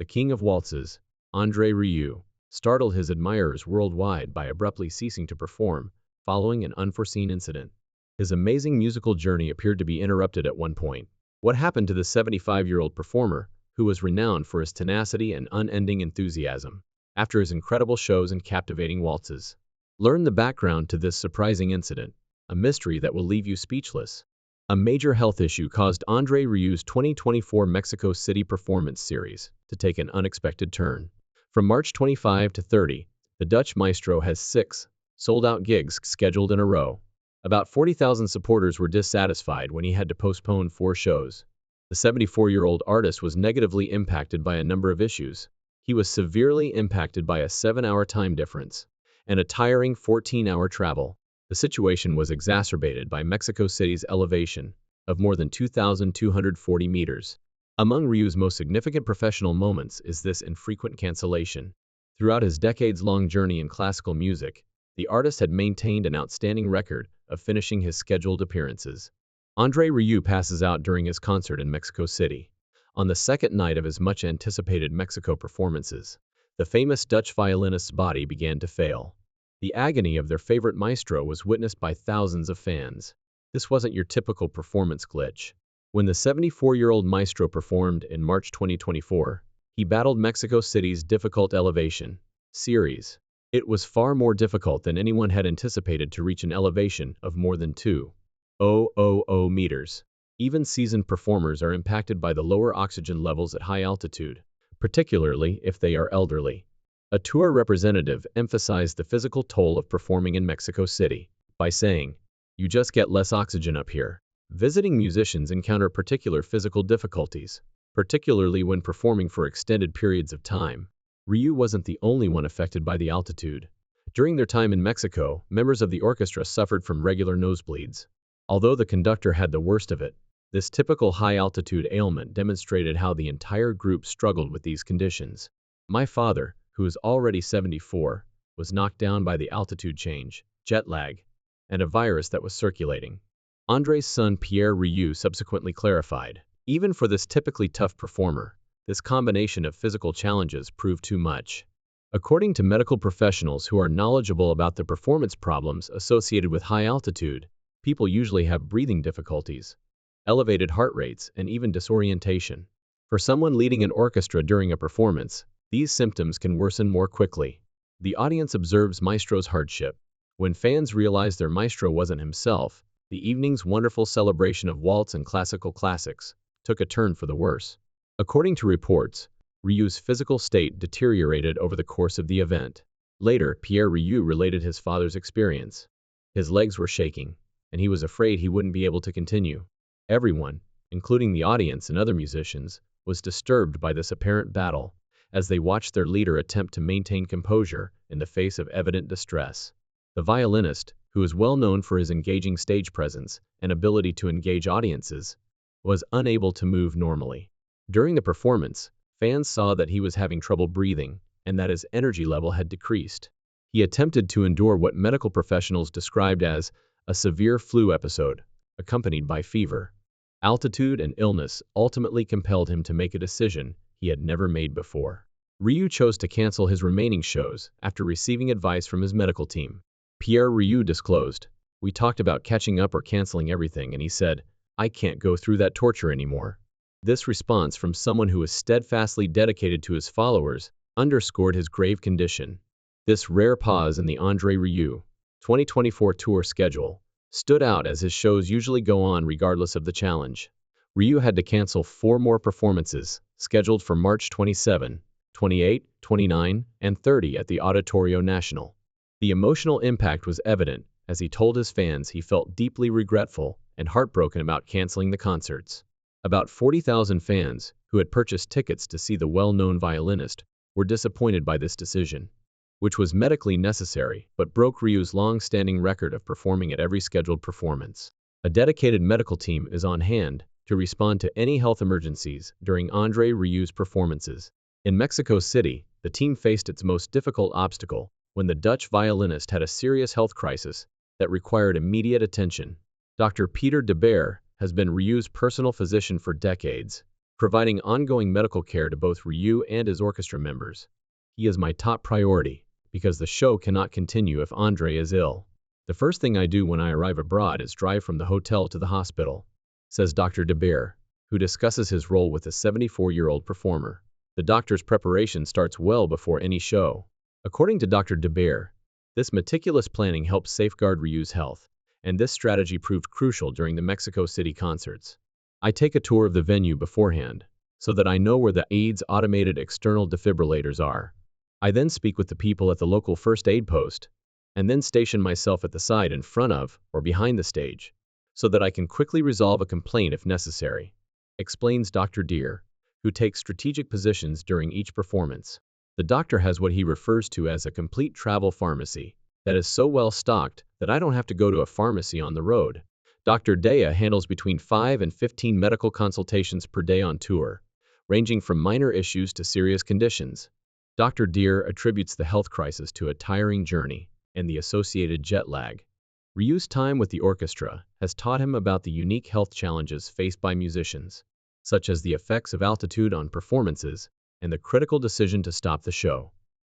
the king of waltzes, André Rieu, startled his admirers worldwide by abruptly ceasing to perform following an unforeseen incident. His amazing musical journey appeared to be interrupted at one point. What happened to the 75-year-old performer, who was renowned for his tenacity and unending enthusiasm, after his incredible shows and captivating waltzes? Learn the background to this surprising incident, a mystery that will leave you speechless. A major health issue caused André Rieu's 2024 Mexico City performance series to take an unexpected turn. From March 25 to 30, the Dutch maestro has 6 sold-out gigs scheduled in a row. About 40,000 supporters were dissatisfied when he had to postpone 4 shows. The 74-year-old artist was negatively impacted by a number of issues. He was severely impacted by a 7-hour time difference and a tiring 14-hour travel. The situation was exacerbated by Mexico City's elevation of more than 2,240 meters. Among Rieu's most significant professional moments is this infrequent cancellation. Throughout his decades-long journey in classical music, the artist had maintained an outstanding record of finishing his scheduled appearances. André Rieu passes out during his concert in Mexico City. On the second night of his much-anticipated Mexico performances, the famous Dutch violinist's body began to fail. The agony of their favorite maestro was witnessed by thousands of fans. This wasn't your typical performance glitch. When the 74-year-old maestro performed in March 2024, he battled Mexico City's difficult elevation series. It was far more difficult than anyone had anticipated to reach an elevation of more than 2,000 meters. Even seasoned performers are impacted by the lower oxygen levels at high altitude, particularly if they are elderly. A tour representative emphasized the physical toll of performing in Mexico City by saying, "You just get less oxygen up here." Visiting musicians encounter particular physical difficulties, particularly when performing for extended periods of time. Rieu wasn't the only one affected by the altitude. During their time in Mexico, members of the orchestra suffered from regular nosebleeds. Although the conductor had the worst of it, this typical high-altitude ailment demonstrated how the entire group struggled with these conditions. My father, who is already 74, was knocked down by the altitude change, jet lag, and a virus that was circulating. André's son Pierre Rieu subsequently clarified, "Even for this typically tough performer, this combination of physical challenges proved too much." According to medical professionals who are knowledgeable about the performance problems associated with high altitude, people usually have breathing difficulties, elevated heart rates, and even disorientation. For someone leading an orchestra during a performance, these symptoms can worsen more quickly. The audience observes maestro's hardship. When fans realized their maestro wasn't himself, the evening's wonderful celebration of waltz and classical classics took a turn for the worse. According to reports, Rieu's physical state deteriorated over the course of the event. Later, Pierre Rieu related his father's experience. His legs were shaking, and he was afraid he wouldn't be able to continue. Everyone, including the audience and other musicians, was disturbed by this apparent battle as they watched their leader attempt to maintain composure in the face of evident distress. The violinist, who is well known for his engaging stage presence and ability to engage audiences, was unable to move normally. During the performance, fans saw that he was having trouble breathing and that his energy level had decreased. He attempted to endure what medical professionals described as a severe flu episode, accompanied by fever. Altitude and illness ultimately compelled him to make a decision he had never made before. Rieu chose to cancel his remaining shows after receiving advice from his medical team. Pierre Rieu disclosed, "We talked about catching up or canceling everything, and he said, 'I can't go through that torture anymore.'" This response from someone who was steadfastly dedicated to his followers underscored his grave condition. This rare pause in the André Rieu 2024 tour schedule stood out as his shows usually go on regardless of the challenge. Rieu had to cancel 4 more performances, scheduled for March 27, 28, 29, and 30 at the Auditorio Nacional. The emotional impact was evident as he told his fans he felt deeply regretful and heartbroken about canceling the concerts. About 40,000 fans, who had purchased tickets to see the well-known violinist, were disappointed by this decision, which was medically necessary but broke Rieu's long-standing record of performing at every scheduled performance. A dedicated medical team is on hand to respond to any health emergencies during André Rieu's performances. In Mexico City, the team faced its most difficult obstacle when the Dutch violinist had a serious health crisis that required immediate attention. Dr. Peter de Beer has been Rieu's personal physician for decades, providing ongoing medical care to both Rieu and his orchestra members. He is my top priority, because the show cannot continue if Andre is ill. The first thing I do when I arrive abroad is drive from the hotel to the hospital, says Dr. De Beer, who discusses his role with the 74-year-old performer. The doctor's preparation starts well before any show. According to Dr. De Beer, this meticulous planning helps safeguard Rieu's health, and this strategy proved crucial during the Mexico City concerts. I take a tour of the venue beforehand, so that I know where the AIDS automated external defibrillators are. I then speak with the people at the local first aid post, and then station myself at the side in front of or behind the stage, so that I can quickly resolve a complaint if necessary, explains Dr. Deer, who takes strategic positions during each performance. The doctor has what he refers to as a complete travel pharmacy that is so well stocked that I don't have to go to a pharmacy on the road. Dr. Dea handles between 5 and 15 medical consultations per day on tour, ranging from minor issues to serious conditions. Dr. Deer attributes the health crisis to a tiring journey and the associated jet lag. Rieu's time with the orchestra has taught him about the unique health challenges faced by musicians, such as the effects of altitude on performances and the critical decision to stop the show.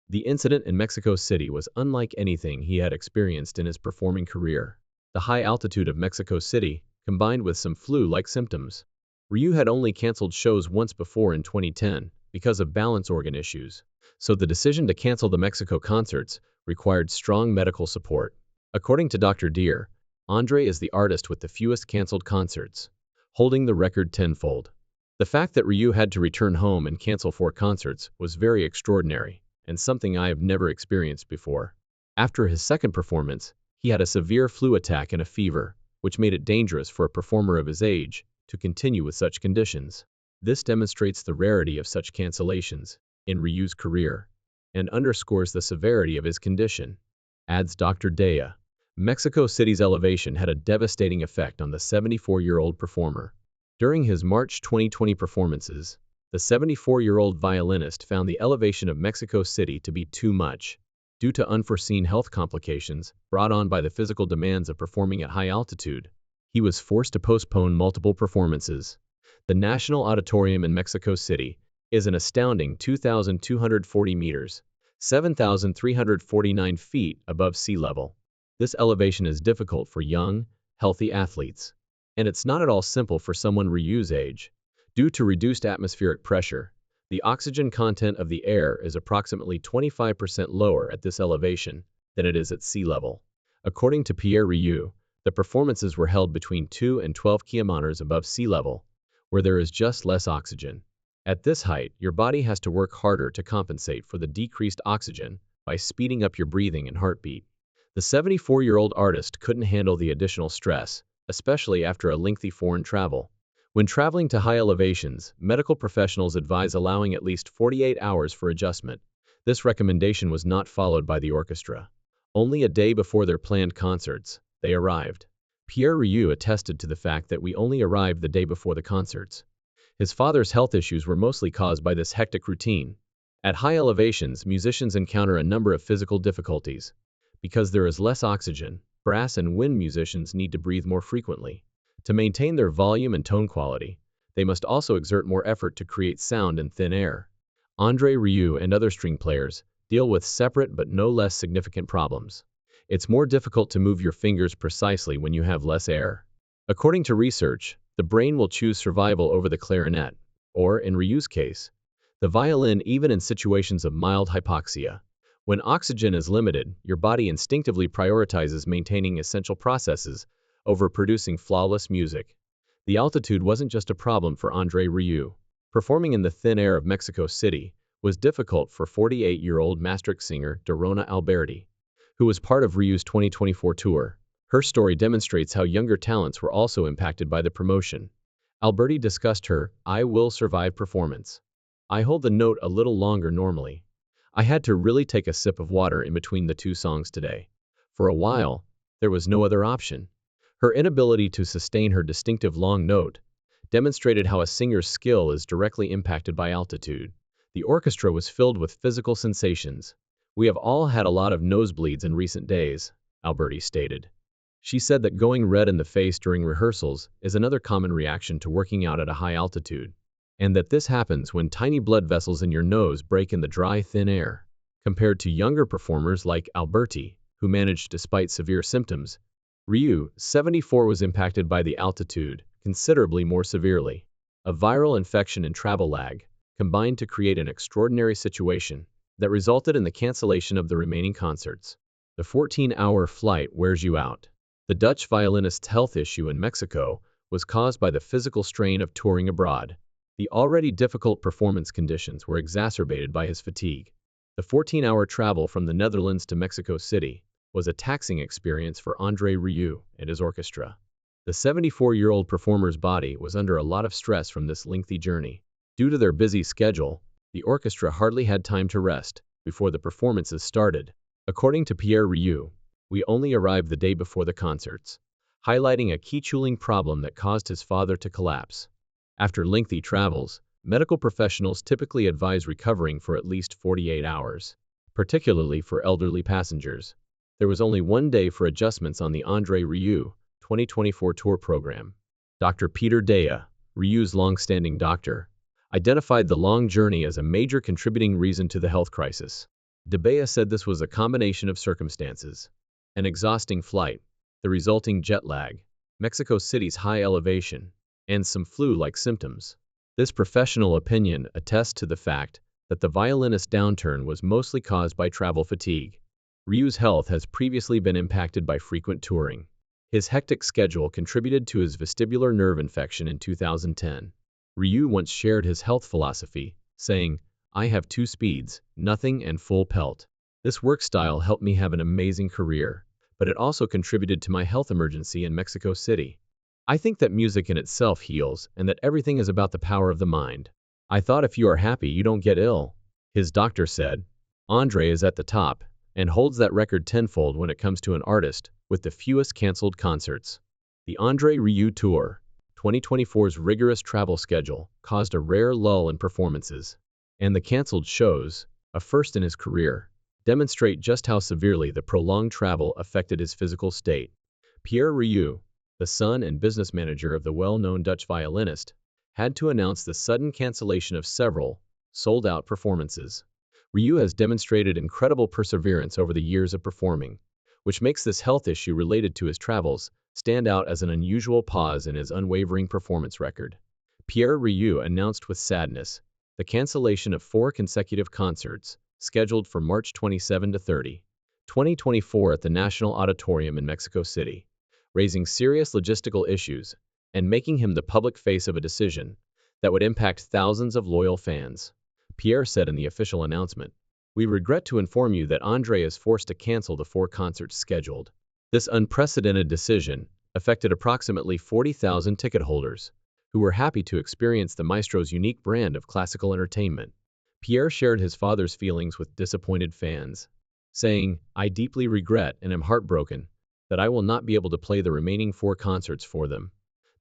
The incident in Mexico City was unlike anything he had experienced in his performing career. The high altitude of Mexico City, combined with some flu-like symptoms. Rieu had only canceled shows once before in 2010 because of balance organ issues, so the decision to cancel the Mexico concerts required strong medical support. According to Dr. Deer, Andre is the artist with the fewest canceled concerts, holding the record tenfold. The fact that Rieu had to return home and cancel 4 concerts was very extraordinary, and something I have never experienced before. After his second performance, he had a severe flu attack and a fever, which made it dangerous for a performer of his age to continue with such conditions. This demonstrates the rarity of such cancellations in Rieu's career and underscores the severity of his condition, adds Dr. Dea. Mexico City's elevation had a devastating effect on the 74-year-old performer. During his March 2020 performances, the 74-year-old violinist found the elevation of Mexico City to be too much. Due to unforeseen health complications brought on by the physical demands of performing at high altitude, he was forced to postpone multiple performances. The National Auditorium in Mexico City is an astounding 2,240 meters, 7,349 feet above sea level. This elevation is difficult for young, healthy athletes, and it's not at all simple for someone Rieu's age. Due to reduced atmospheric pressure, the oxygen content of the air is approximately 25% lower at this elevation than it is at sea level. According to Pierre Rieu, the performances were held between 2 and 12 kilometers above sea level, where there is just less oxygen. At this height, your body has to work harder to compensate for the decreased oxygen by speeding up your breathing and heartbeat. The 74-year-old artist couldn't handle the additional stress, especially after a lengthy foreign travel. When traveling to high elevations, medical professionals advise allowing at least 48 hours for adjustment. This recommendation was not followed by the orchestra. Only a day before their planned concerts, they arrived. Pierre Rieu attested to the fact that we only arrived the day before the concerts. His father's health issues were mostly caused by this hectic routine. At high elevations, musicians encounter a number of physical difficulties. Because there is less oxygen, brass and wind musicians need to breathe more frequently. To maintain their volume and tone quality, they must also exert more effort to create sound in thin air. André Rieu and other string players deal with separate but no less significant problems. It's more difficult to move your fingers precisely when you have less air. According to research, the brain will choose survival over the clarinet, or, in Rieu's case, the violin even in situations of mild hypoxia. When oxygen is limited, your body instinctively prioritizes maintaining essential processes over producing flawless music. The altitude wasn't just a problem for André Rieu. Performing in the thin air of Mexico City was difficult for 48-year-old Maastricht singer Dorona Alberti, who was part of Rieu's 2024 tour. Her story demonstrates how younger talents were also impacted by the promotion. Alberti discussed her "I Will Survive" performance. "I hold the note a little longer normally. I had to really take a sip of water in between the 2 songs today. For a while, there was no other option." Her inability to sustain her distinctive long note demonstrated how a singer's skill is directly impacted by altitude. The orchestra was filled with physical sensations. "We have all had a lot of nosebleeds in recent days," Alberti stated. She said that going red in the face during rehearsals is another common reaction to working out at a high altitude. and that this happens when tiny blood vessels in your nose break in the dry, thin air. Compared to younger performers like Alberti, who managed despite severe symptoms, Rieu, 74, was impacted by the altitude considerably more severely. A viral infection and travel lag combined to create an extraordinary situation that resulted in the cancellation of the remaining concerts. The 14-hour flight wears you out. The Dutch violinist's health issue in Mexico was caused by the physical strain of touring abroad. The already difficult performance conditions were exacerbated by his fatigue. The 14-hour travel from the Netherlands to Mexico City was a taxing experience for André Rieu and his orchestra. The 74-year-old performer's body was under a lot of stress from this lengthy journey. Due to their busy schedule, the orchestra hardly had time to rest before the performances started. According to Pierre Rieu, we only arrived the day before the concerts, highlighting a key tooling problem that caused his father to collapse. After lengthy travels, medical professionals typically advise recovering for at least 48 hours, particularly for elderly passengers. There was only one day for adjustments on the André Rieu 2024 tour program. Dr. Peter Dea, Rieu's long-standing doctor, identified the long journey as a major contributing reason to the health crisis. Debea said this was a combination of circumstances: an exhausting flight, the resulting jet lag, Mexico City's high elevation, and some flu-like symptoms. This professional opinion attests to the fact that the violinist's downturn was mostly caused by travel fatigue. Rieu's health has previously been impacted by frequent touring. His hectic schedule contributed to his vestibular nerve infection in 2010. Rieu once shared his health philosophy, saying, "I have two speeds, nothing and full pelt. This work style helped me have an amazing career, but it also contributed to my health emergency in Mexico City. I think that music in itself heals and that everything is about the power of the mind. I thought if you are happy, you don't get ill," his doctor said. André is at the top and holds that record tenfold when it comes to an artist with the fewest canceled concerts. The André Rieu Tour 2024's rigorous travel schedule caused a rare lull in performances, and the canceled shows, a first in his career, demonstrate just how severely the prolonged travel affected his physical state. Pierre Rieu, the son and business manager of the well-known Dutch violinist, had to announce the sudden cancellation of several sold-out performances. Rieu has demonstrated incredible perseverance over the years of performing, which makes this health issue related to his travels stand out as an unusual pause in his unwavering performance record. Pierre Rieu announced with sadness the cancellation of 4 consecutive concerts, scheduled for March 27 to 30, 2024 at the National Auditorium in Mexico City, raising serious logistical issues and making him the public face of a decision that would impact thousands of loyal fans. Pierre said in the official announcement, "We regret to inform you that André is forced to cancel the 4 concerts scheduled." This unprecedented decision affected approximately 40,000 ticket holders, who were happy to experience the maestro's unique brand of classical entertainment. Pierre shared his father's feelings with disappointed fans, saying, "I deeply regret and am heartbroken that I will not be able to play the remaining 4 concerts for them."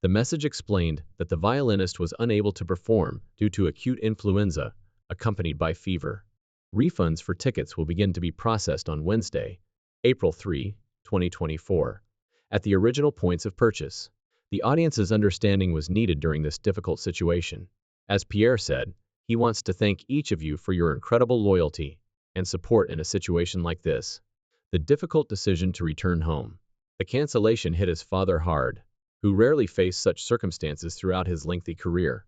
The message explained that the violinist was unable to perform due to acute influenza, accompanied by fever. Refunds for tickets will begin to be processed on Wednesday, April 3, 2024, at the original points of purchase. The audience's understanding was needed during this difficult situation. As Pierre said, he wants to thank each of you for your incredible loyalty and support in a situation like this. The difficult decision to return home. The cancellation hit his father hard, who rarely faced such circumstances throughout his lengthy career.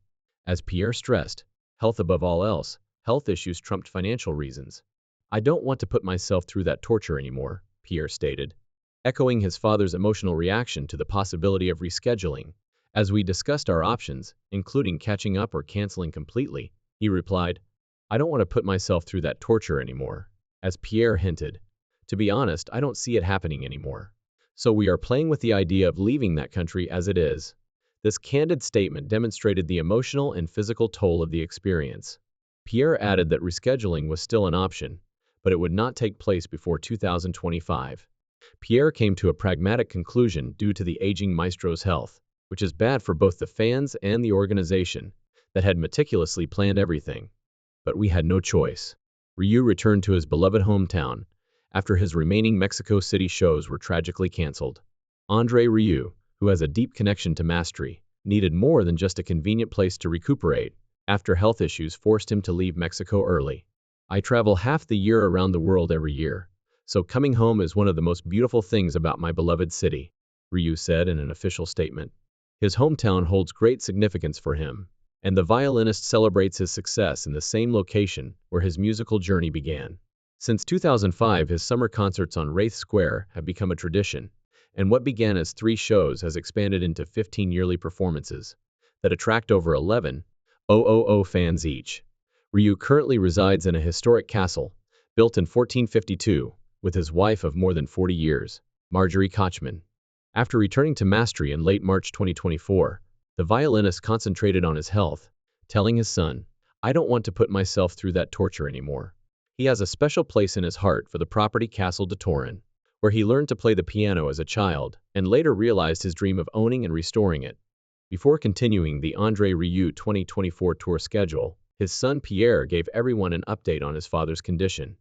As Pierre stressed, health above all else, health issues trumped financial reasons. "I don't want to put myself through that torture anymore," Pierre stated, echoing his father's emotional reaction to the possibility of rescheduling. "As we discussed our options, including catching up or canceling completely," he replied, "I don't want to put myself through that torture anymore." As Pierre hinted, "To be honest, I don't see it happening anymore. So we are playing with the idea of leaving that country as it is." This candid statement demonstrated the emotional and physical toll of the experience. Pierre added that rescheduling was still an option, but it would not take place before 2025. Pierre came to a pragmatic conclusion due to the aging maestro's health, which is bad for both the fans and the organization that had meticulously planned everything. But we had no choice. Rieu returned to his beloved hometown after his remaining Mexico City shows were tragically canceled. André Rieu, who has a deep connection to mastery, needed more than just a convenient place to recuperate. after health issues forced him to leave Mexico early. I travel half the year around the world every year, so coming home is one of the most beautiful things about my beloved city, Rieu said in an official statement. His hometown holds great significance for him, and the violinist celebrates his success in the same location where his musical journey began. Since 2005, his summer concerts on Wraith Square have become a tradition, and what began as 3 shows has expanded into 15 yearly performances that attract over 11,000 fans each. Rieu currently resides in a historic castle, built in 1452, with his wife of more than 40 years, Marjorie Kochman. After returning to Maastricht in late March 2024, the violinist concentrated on his health, telling his son, "I don't want to put myself through that torture anymore." He has a special place in his heart for the property Castle de Torin, where he learned to play the piano as a child and later realized his dream of owning and restoring it. Before continuing the André Rieu 2024 tour schedule, his son Pierre gave everyone an update on his father's condition,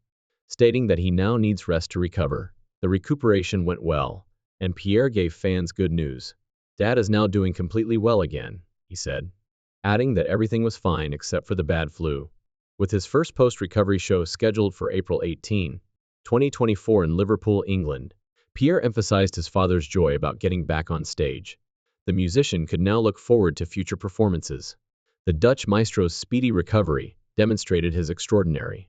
stating that he now needs rest to recover. The recuperation went well, and Pierre gave fans good news. "Dad is now doing completely well again," he said, adding that everything was fine except for the bad flu. With his first post-recovery show scheduled for April 18, 2024 in Liverpool, England, Pierre emphasized his father's joy about getting back on stage. The musician could now look forward to future performances. The Dutch maestro's speedy recovery demonstrated his extraordinary